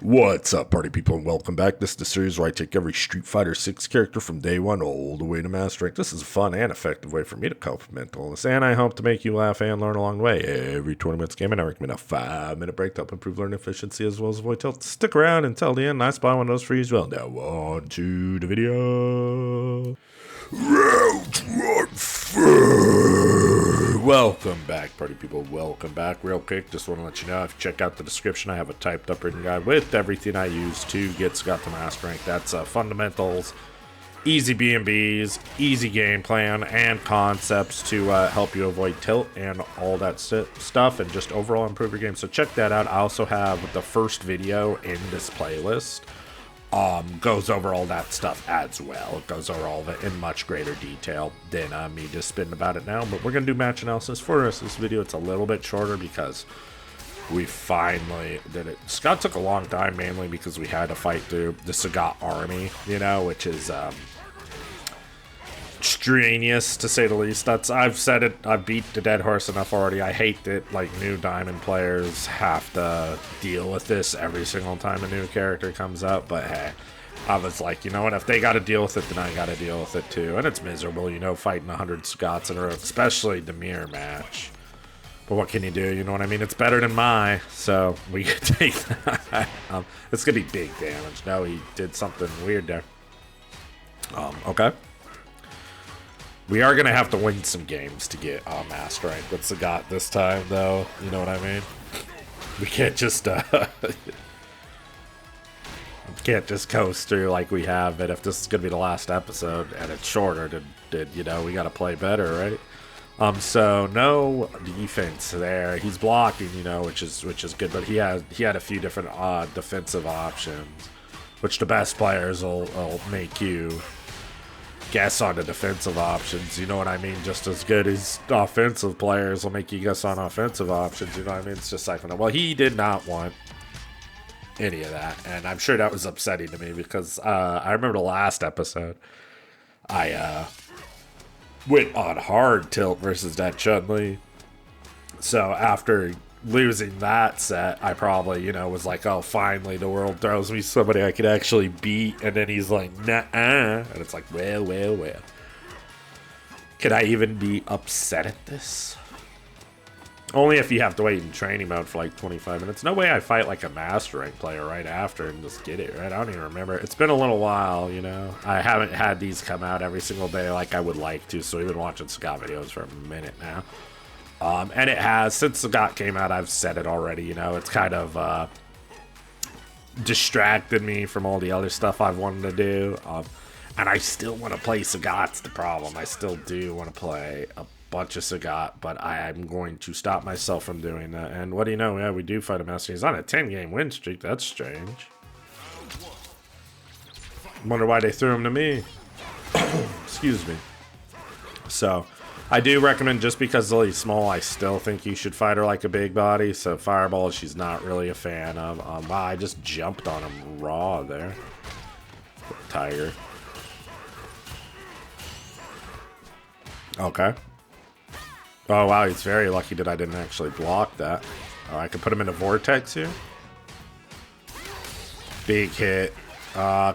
What's up, party people, and welcome back. This is the series where I take every Street Fighter 6 character from day one all the way to Master Rank. This is a fun and effective way for me to cope with mental illness, and I hope to make you laugh and learn along the way. Every 20 minutes game, and I recommend a 5-minute break to help improve learning efficiency as well as avoid tilt. Stick around until the end. I spy one of those for you as well. Now on to the video. Round one, welcome back, party people. Welcome back. Real quick, just want to let you know, if you check out the description, I have a typed up written guide with everything I use to get Sagat to Master Rank. That's fundamentals, easy B&Bs, easy game plan, and concepts to help you avoid tilt and all that stuff and just overall improve your game. So check that out. I also have the first video in this playlist. Goes over all that stuff as well. It goes over all of it in much greater detail than me just spitting about it now. But we're going to do match analysis for us. This video, it's a little bit shorter because we finally did it. Scott took a long time, mainly because we had to fight through the Sagat army, you know, which is strenuous to say the least. I've said it, I've beat the dead horse enough already. I hate that like new diamond players have to deal with this every single time a new character comes out, but hey, I was like, you know what, if they gotta deal with it, then I gotta deal with it too. And it's miserable, you know, fighting 100 Scots in a row, especially the mirror match. But what can you do, you know what I mean? It's better than my, so we can take that. It's gonna be big damage. No, he did something weird there. Okay. We are going to have to win some games to get Master Rank with Sagat this time, though. You know what I mean? We can't just coast through like we have. And if this is going to be the last episode and it's shorter, then you know, we got to play better, right? So no defense there. He's blocking, you know, which is good. But he had a few different defensive options, which the best players will make you guess on the defensive options, you know what I mean? Just as good as offensive players will make you guess on offensive options, you know what I mean? It's just like, well, he did not want any of that, and I'm sure that was upsetting to me because I remember the last episode, I went on hard tilt versus that Chun-Li, so after losing that set, I probably, you know, was like, oh, finally the world throws me somebody I could actually beat, and then he's like, nah-uh, and it's like, well. Could I even be upset at this? Only if you have to wait in training mode for like 25 minutes. No way I fight like a Master Rank player right after and just get it, right? I don't even remember. It's been a little while, you know? I haven't had these come out every single day like I would like to, so we've been watching Sagat videos for a minute now. And it has, since Sagat came out, I've said it already, you know, it's kind of distracted me from all the other stuff I've wanted to do. And I still want to play Sagat's the problem. I still do want to play a bunch of Sagat, but I'm going to stop myself from doing that. And what do you know? Yeah, we do fight a master. He's on a 10-game win streak. That's strange. Wonder why they threw him to me. Excuse me. So I do recommend, just because Lily's small, I still think you should fight her like a big body. So Fireball, she's not really a fan of. Wow, I just jumped on him raw there. Tiger. Okay. Oh, wow, he's very lucky that I didn't actually block that. Oh, I could put him in a vortex here. Big hit.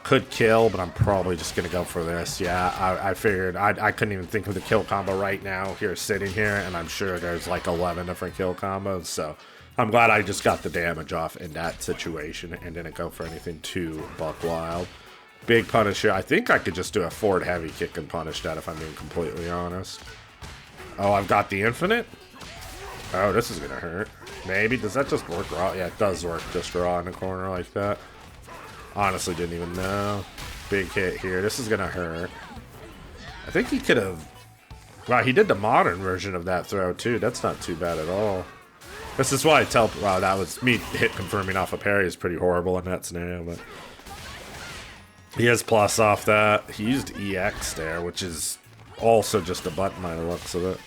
Could kill, but I'm probably just going to go for this. Yeah, I figured. I couldn't even think of the kill combo right now here, sitting here, and I'm sure there's like 11 different kill combos, so I'm glad I just got the damage off in that situation and didn't go for anything too buck wild. Big punish here. I think I could just do a forward heavy kick and punish that, if I'm being completely honest. Oh, I've got the infinite? Oh, this is going to hurt. Maybe. Does that just work raw? Yeah, it does work just raw in the corner like that. Honestly, didn't even know. Big hit here. This is going to hurt. I think he could have... Wow, he did the modern version of that throw, too. That's not too bad at all. This is why I tell... Wow, that was... Me hit confirming off a parry is pretty horrible in that scenario, but... He has plus off that. He used EX there, which is also just a button by the looks of it.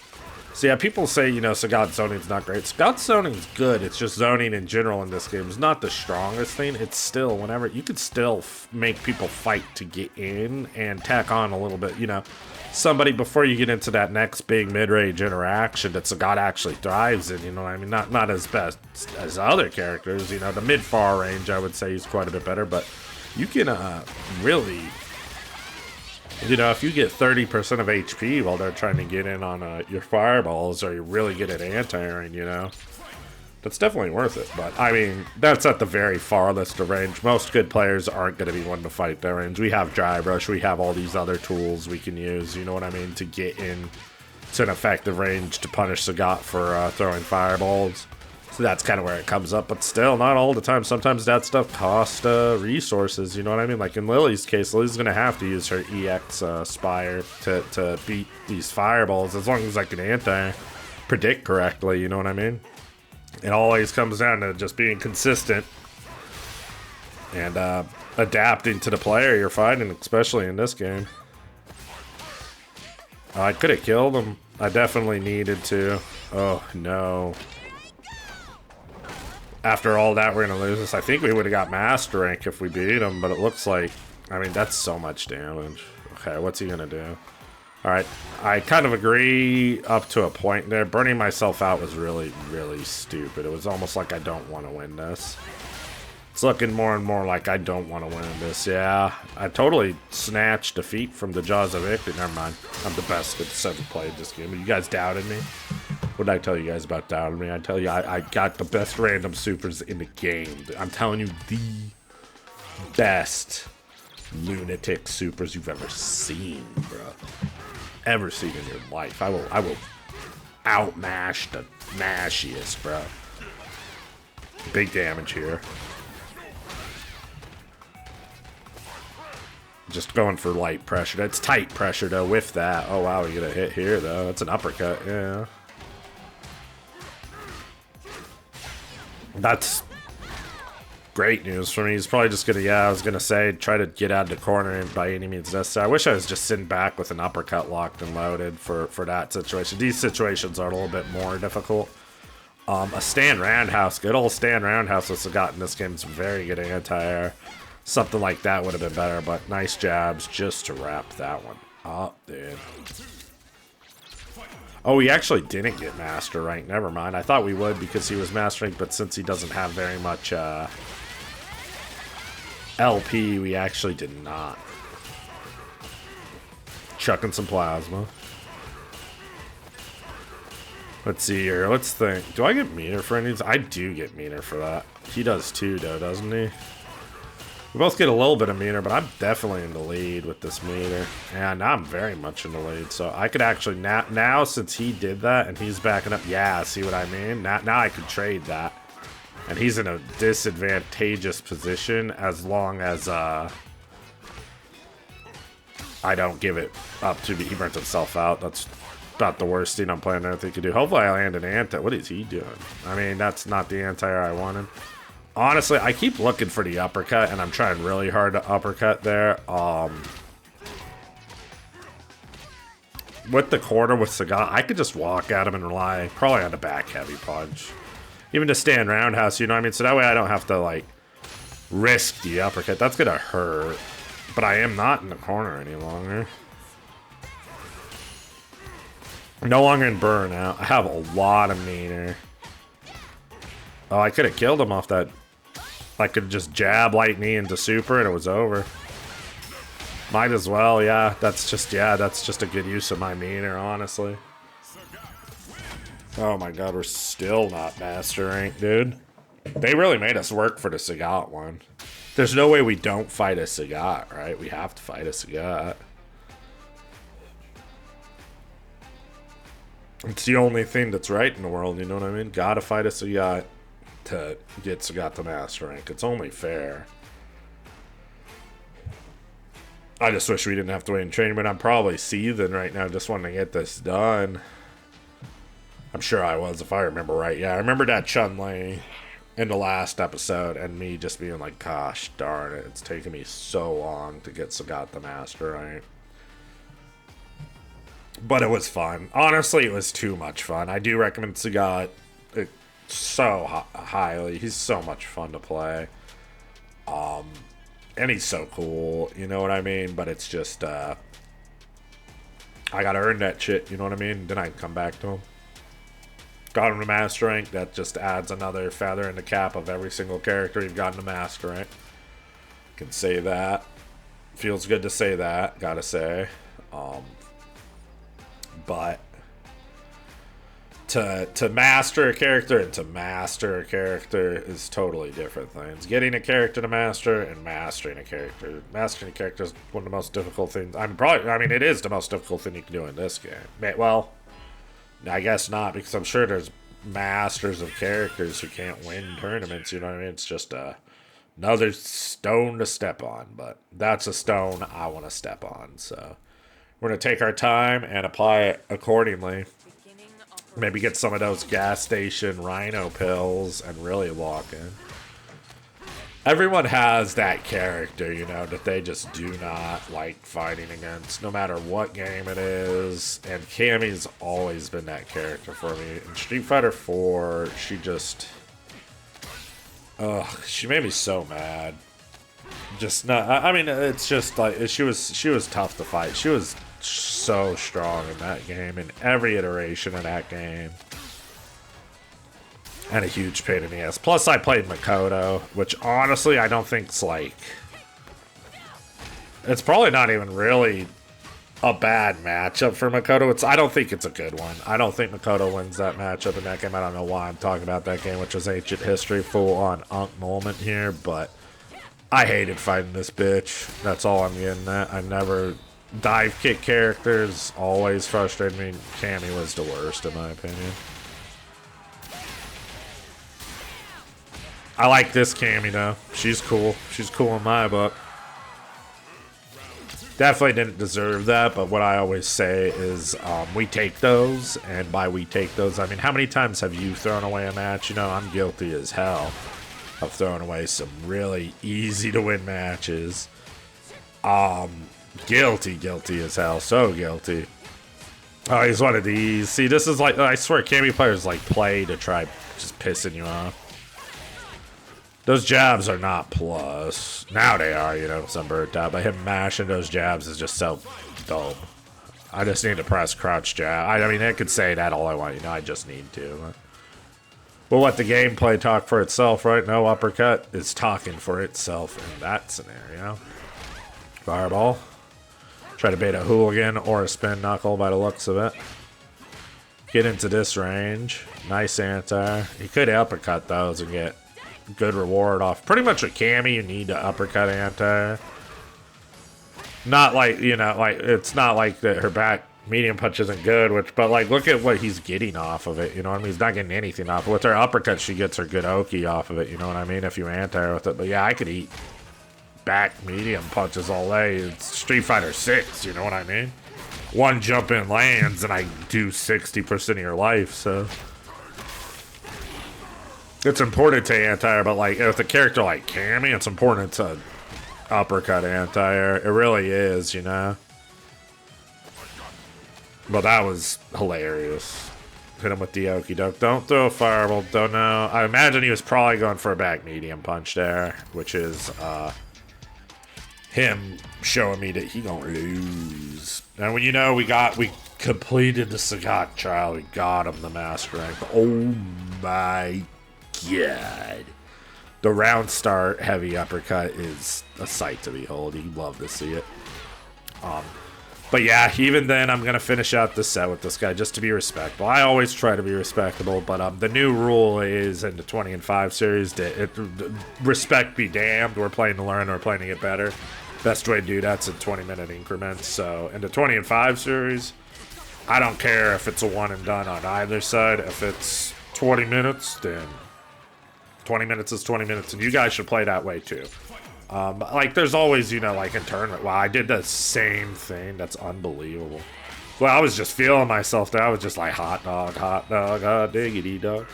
So yeah, people say, you know, Sagat zoning's not great. Sagat zoning's good. It's just zoning in general in this game is not the strongest thing. It's still, whenever, you could still make people fight to get in and tack on a little bit, you know. Somebody, before you get into that next big mid-range interaction that Sagat actually thrives in, you know what I mean? Not as best as other characters, you know. The mid-far range, I would say, he's quite a bit better, but you can really... You know, if you get 30% of HP while they're trying to get in on your fireballs, or you're really good at anti-airing, you know, that's definitely worth it. But, I mean, that's at the very farthest of range. Most good players aren't going to be one to fight their range. We have Drive Rush, we have all these other tools we can use, you know what I mean, to get in to an effective range to punish Sagat for throwing fireballs. So that's kind of where it comes up, but still, not all the time. Sometimes that stuff costs resources, you know what I mean? Like in Lily's case, Lily's going to have to use her EX Spire to beat these fireballs, as long as I can anti-predict correctly, you know what I mean? It always comes down to just being consistent and adapting to the player you're fighting, especially in this game. I could have killed him. I definitely needed to. Oh, no. After all that, we're going to lose this. I think we would have got Master Rank if we beat him, but it looks like... I mean, that's so much damage. Okay, what's he going to do? Alright, I kind of agree up to a point there. Burning myself out was really, really stupid. It was almost like I don't want to win this. It's looking more and more like I don't want to win this. Yeah, I totally snatched defeat from the jaws of victory. Never mind. I'm the best that's ever played this game. You guys doubted me? What did I tell you guys about doubting me? I tell you, I got the best random supers in the game. I'm telling you, the best lunatic supers you've ever seen, bro. Ever seen in your life. I will outmash the mashiest, bro. Big damage here. Just going for light pressure. That's tight pressure, though, with that. Oh, wow, we get a hit here, though. That's an uppercut, yeah. That's great news for me. He's probably just gonna, yeah, I was gonna say, try to get out of the corner by any means necessary. I wish I was just sitting back with an uppercut locked and loaded for that situation. These situations are a little bit more difficult. A stand roundhouse, good old stand roundhouse with Sagat in this game is very good anti-air. Something like that would have been better, but nice jabs just to wrap that one up, dude. Oh, he actually didn't get Master Rank. Never mind. I thought we would because he was Master Rank, but since he doesn't have very much LP, we actually did not. Chucking some plasma. Let's see here. Let's think. Do I get meter for any of these? I do get meter for that. He does too, though, doesn't he? We both get a little bit of meter, but I'm definitely in the lead with this meter. And I'm very much in the lead. So I could actually, now since he did that and he's backing up, yeah, see what I mean? Now I could trade that. And he's in a disadvantageous position as long as I don't give it up to me. He burnt himself out. That's about the worst thing I'm playing there he could do. Hopefully I land an anti. What is he doing? I mean, that's not the anti-air I wanted. Honestly, I keep looking for the uppercut, and I'm trying really hard to uppercut there. With the quarter with Sagat, I could just walk at him and rely probably on the back heavy punch. Even to stand roundhouse, you know what I mean? So that way I don't have to, like, risk the uppercut. That's gonna hurt. But I am not in the corner any longer. No longer in burnout. I have a lot of meter. Oh, I could have killed him off that. I could just jab light knee into super and it was over. Might as well, yeah. That's just a good use of my meter, honestly. Oh my god, we're still not Master Rank, dude. They really made us work for the Sagat one. There's no way we don't fight a Sagat, right? We have to fight a Sagat. It's the only thing that's right in the world, you know what I mean? Gotta fight a Sagat to get Sagat to Master Rank. It's only fair. I just wish we didn't have to wait in training, but I'm probably seething right now just wanting to get this done. I'm sure I was, if I remember right. Yeah, I remember that Chun-Li in the last episode and me just being like, gosh darn it, it's taken me so long to get Sagat the Master Rank. But it was fun. Honestly, it was too much fun. I do recommend Sagat so highly. He's so much fun to play. And he's so cool, you know what I mean? But it's just, I gotta earn that shit, you know what I mean? Then I come back to him. Got him to master rank, that just adds another feather in the cap of every single character you've gotten to master rank. Can say that. Feels good to say that, gotta say. But to master a character and to master a character is totally different things. Getting a character to master and mastering a character. Mastering a character is one of the most difficult things. I mean, it is the most difficult thing you can do in this game. Well, I guess not, because I'm sure there's masters of characters who can't win tournaments, you know what I mean? It's just another stone to step on, but that's a stone I want to step on, so we're going to take our time and apply it accordingly. Maybe get some of those gas station rhino pills and really walk in. Everyone has that character, you know, that they just do not like fighting against, no matter what game it is. And Cammy's always been that character for me. In Street Fighter 4, she just... ugh, she made me so mad. Just not... I mean, it's just like... She was tough to fight. She was so strong in that game, in every iteration of that game. And a huge pain in the ass. Plus, I played Makoto, which honestly I don't think's like... It's probably not even really a bad matchup for Makoto. I don't think it's a good one. I don't think Makoto wins that matchup in that game. I don't know why I'm talking about that game, which was ancient history, full-on Unk moment here, but I hated fighting this bitch. That's all I'm getting at. I never... Dive kick characters always frustrated me. Cammy was the worst, in my opinion. I like this Cammy, though. She's cool. She's cool in my book. Definitely didn't deserve that, but what I always say is we take those, and by we take those, I mean, how many times have you thrown away a match? You know, I'm guilty as hell of throwing away some really easy-to-win matches. Guilty as hell. So guilty. Oh, he's one of these. See, this is like, I swear, Cammy players like play to try just pissing you off. Those jabs are not plus. Now they are, you know, because I'm burnt out. But him mashing those jabs is just so dumb. I just need to press crouch jab. I mean, I could say that all I want, you know, I just need to. We'll let the gameplay talk for itself, right? No uppercut is talking for itself in that scenario. Fireball. Try to bait a hooligan or a spin knuckle by the looks of it. Get into this range. Nice anti. You could uppercut those and get good reward off. Pretty much with Cammy, you need to uppercut anti. Not like, you know, like, it's not like that her back medium punch isn't good, but like, look at what he's getting off of it, you know what I mean? He's not getting anything off of it. With her uppercut, she gets her good Oki off of it, you know what I mean? If you anti with it. But yeah, I could eat back medium punches all day. It's Street Fighter 6, you know what I mean? One jump in lands and I do 60% of your life, so it's important to anti-air, but like with a character like Cammy, it's important to uppercut anti-air. It really is, you know? But that was hilarious. Hit him with the okie doke. Don't throw a fireball, don't know. I imagine he was probably going for a back medium punch there, which is him showing me that he gonna lose. And when you know we completed the Sagat trial, we got him the master rank. Oh my god. The round start heavy uppercut is a sight to behold. You love to see it. But yeah, even then I'm gonna finish out this set with this guy just to be respectable. I always try to be respectable, but the new rule is in the 20 and 5 series that respect be damned. We're playing to learn, we're playing to get better. Best way to do that's in 20-minute increments. So in the 20 and 5 series, I don't care if it's a one and done on either side. If it's 20 minutes, then 20 minutes is 20 minutes, and you guys should play that way too. Like there's always, you know, like in tournament, wow, I did the same thing. That's unbelievable. Well, I was just feeling myself there. I was just like hot dog, diggity dog.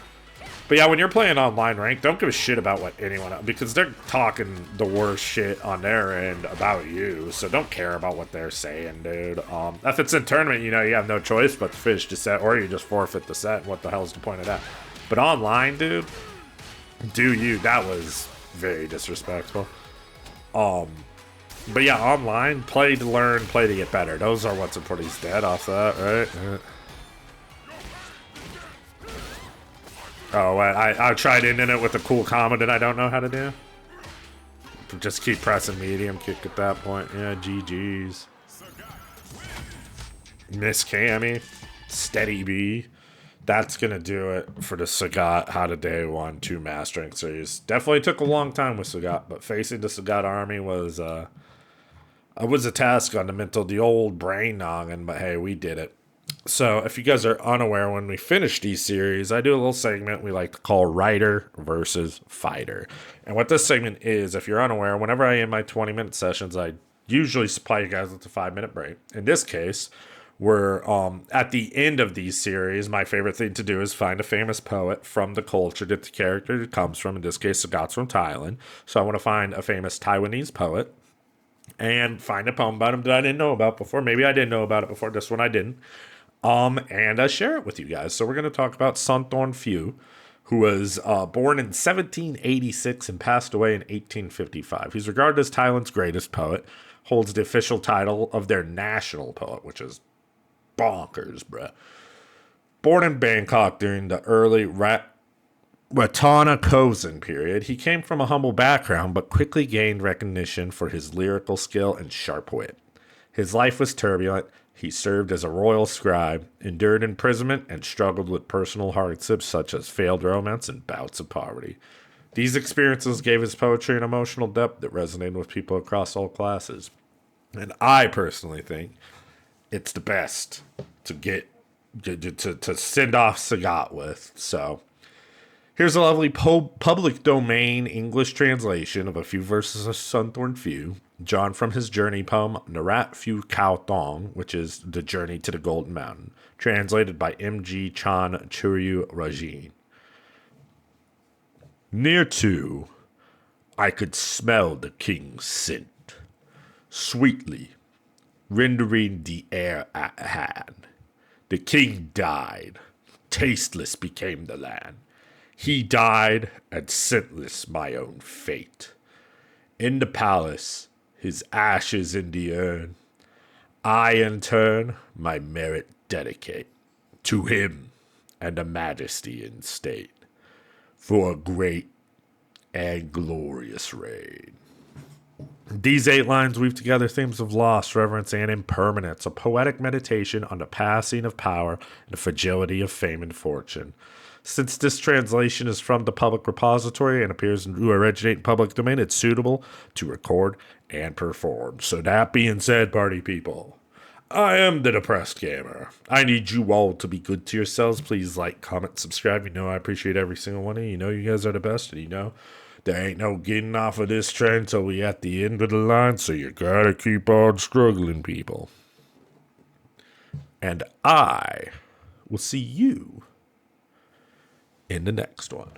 But yeah, when you're playing online rank, don't give a shit about what anyone else, because they're talking the worst shit on their end about you. So don't care about what they're saying, dude. If it's in tournament, you have no choice but to finish the set, or you just forfeit the set. What the hell's the point of that? But online, dude, do you? That was very disrespectful. But yeah, online, play to learn, play to get better. Those are what's important. He's dead off that, right? Oh, I tried ending it with a cool comment that I don't know how to do. Just keep pressing medium kick at that point. Yeah, GG's. Miss Cammy. Steady B. That's going to do it for the Sagat How to Day 1 2 Mastering Series. Definitely took a long time with Sagat, but facing the Sagat army was a task on the old brain noggin, but hey, we did it. So if you guys are unaware, when we finish these series, I do a little segment we like to call Writer versus Fighter. And what this segment is, if you're unaware, whenever I end my 20-minute sessions, I usually supply you guys with a 5-minute break. In this case, we're at the end of these series, my favorite thing to do is find a famous poet from the culture that the character comes from. In this case, Sagat's from Thailand. So I want to find a famous Taiwanese poet and find a poem about him that I didn't know about before. Maybe I didn't know about it before. This one I didn't. And I share it with you guys. So we're going to talk about Sun Thorn Phew, who was born in 1786 and passed away in 1855. He's regarded as Thailand's greatest poet, holds the official title of their national poet, which is bonkers, bruh. Born in Bangkok during the early Ratana Kozan period, he came from a humble background but quickly gained recognition for his lyrical skill and sharp wit. His life was turbulent. He served as a royal scribe, endured imprisonment, and struggled with personal hardships such as failed romance and bouts of poverty. These experiences gave his poetry an emotional depth that resonated with people across all classes. And I personally think it's the best to get to send off Sagat with. So here's a lovely public domain English translation of a few verses of Sun Thorn Phew, drawn from his journey poem Narat Phew Khao Thong, which is The Journey to the Golden Mountain, translated by M.G. Chan Churyu Rajin. Near to, I could smell the king's scent, sweetly rendering the air at hand. The king died, tasteless became the land. He died, and scentless my own fate. In the palace, his ashes in the urn, I in turn my merit dedicate to him and a majesty in state, for a great and glorious reign. These 8 lines weave together themes of loss, reverence, and impermanence, a poetic meditation on the passing of power and the fragility of fame and fortune. Since this translation is from the public repository and appears to originate in public domain, it's suitable to record and perform. So that being said, party people, I am the Depressed Gamer. I need you all to be good to yourselves. Please like, comment, subscribe. You know I appreciate every single one of you. You know you guys are the best, and you know there ain't no getting off of this train till we at the end of the line, so you gotta keep on struggling, people. And I will see you in the next one.